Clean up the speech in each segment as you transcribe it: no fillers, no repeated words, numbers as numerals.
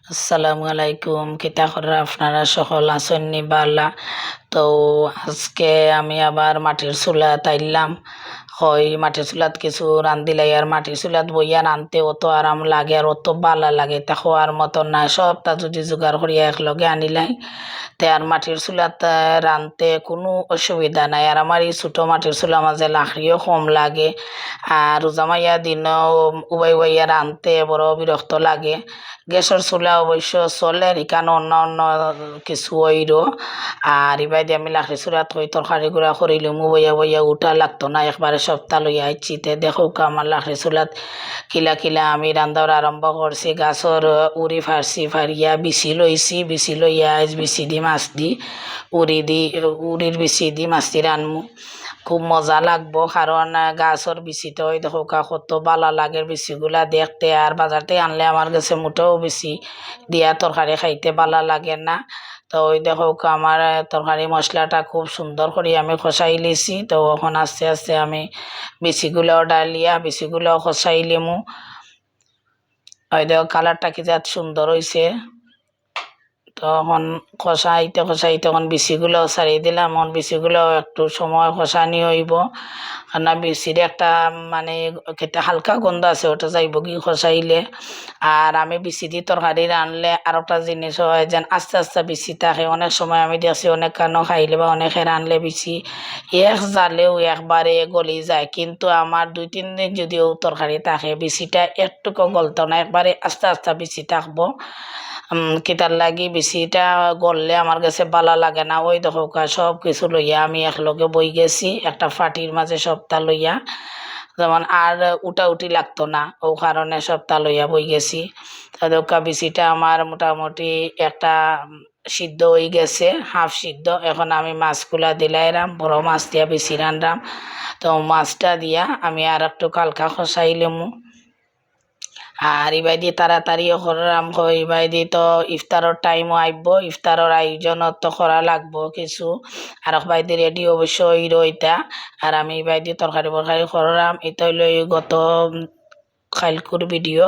আসসালামু আলাইকুম, কিতা করে আপনারা সকল আছেন নি বালা? তো আজকে আমি আবার মাটির চুলা তাইলাম। হয় মাটির চুলাত কিছু রান্ধিলাই, আর মাটির চুলাত বইয়া রানতে অত আরাম লাগে আর অত বালা লাগে, তা হওয়ার মতো না। সবটা যদি জোগাড় করিয়া একলগে আনিলাই তে আর মাটির চুলাত রানতে কোনো অসুবিধা নাই। আর আমার এই ছোটো মাটির চুলা মাঝে লাকড়িও কম লাগে, আর রোজামাইয়া দিনও উবাই উবাইয়া রানতে বড় বিরক্ত লাগে। গ্যাসের চুলা অবশ্য চলে, এখানে অন্য অন্য কিছু ওইর। আর এবার দিয়ে আমি লাকড়ি চুলাত কই তরকারি গুঁড়া করিলাম, বইয়া বইয়া উঠা লাগতো না, একবারে সপ্তাহ লইয়া আইচিতে দেখো আমার লাকড়ি চুলাত কিলা কিলা আমি রান্ধার আরম্ভ করছি। গাছর উড়ি ফারছি, ফারিয়া বিচি লইছি, বিচি লইয়া বিচি দি মাছ দি উড়ির বিচি দি মাছ দি রানমু। খুব মজা লাগবো, কারণ গাছর বিচিতে ওই দেখো কত বালা লাগে বিচিগুলা দেখতে। আর বাজারতে আনলে আমার কাছে মোটেও বেশি দিয়া তরকারি খাইতে বালা লাগে না। তো ওই দেখো আমার তরকারি মশলাটা খুব সুন্দর করে আমি খসাই লিছি। তো এখন আস্তে আস্তে আমি বিচিগুলাও ডালিয়া বিচিগুলাও খসাই লিমু। ওই দেখো কালারটা কি যাত সুন্দর হয়েছে। তখন কষাইতে কষাইতে তখন বিচিগুলোও ছাড়িয়ে দিলাম। এখন বিচিগুলোও একটু সময় কষানি হইব, না বিচির একটা মানে খেতে হালকা গন্ধ আছে, ওটা যাইব কি কষাইলে। আর আমি বিচি দিয়ে তরকারি রানলে আর একটা জিনিস হয় যেন আস্তে আস্তে বিচি থাকে। অনেক সময় আমি দেখছি অনেক কানো খাইলে বা অনেকে রানলে বিচি এক জালেও একবারে গলি যায়, কিন্তু আমার 2-3 দিন যদিও তরকারি থাকে বিচিটা একটুকু গলতো না, একবারে আস্তে আস্তে বিচি থাকবো। কিতার লাগি বেশিটা গললে আমার কাছে বালা লাগে না। ওই দেখো সব কিছু লইয়া আমি একলগে বই গেছি একটা ফাটির মাঝে সপ্তাহ লইয়া, যেমন আর উঠি লাগতো না, ও কারণে সপ্তাহ লইয়া বই গেছি। তাদের বিচিটা আমার মোটামুটি একটা সিদ্ধ হয়ে গেছে, হাফ সিদ্ধ। এখন আমি মাছগুলা দিলাইরাম, বড় মাছ দিয়া বেশি রানলাম। তো মাছটা দিয়া আমি আর একটু কালকা খসাইলেমু। আর ইবাই দিয়ে তাড়াতাড়ি করাম হয়, ইবাই দিয়ে তো ইফতারের টাইমও আইব, ইফতারের আয়োজনও তো করা লাগবো কিছু। আর একবাই দিয়ে রেডি অবশ্যই রইতা। আর আমি ইবাই দিয়ে তরকারি বরকারি করাম। এটা হইলো গত কালকুর ভিডিও।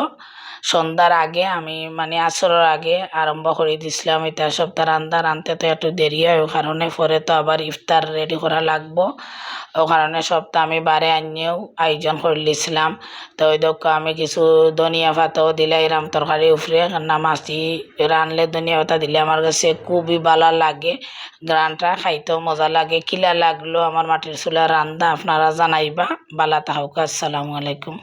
সন্ধ্যার আগে আমি মানে আসরের আগে আরম্ভ করে দিছিলাম এটা সপ্তাহ রান্না। রানতে তো একটু দেরি হয়, ও কারণে পরে তো আবার ইফতার রেডি করা লাগবো, ও কারণে সপ্তাহ আমি বারে আনিয়েও আয়োজন করে লিছিলাম। তো ওই দোক আমি কিছু ধনিয়া পাতাও দিলাইরাম তরকারি উফরে, না মাছি রানলে ধনিয়া পাতা দিলে আমার কাছে খুবই ভালো লাগে, গ্রানটা খাইতেও মজা লাগে। কিলা লাগলো আমার মাটির চুলা রান্দা আপনারা জানাইবা। বালা তাহকা, আসসালামু আলাইকুম।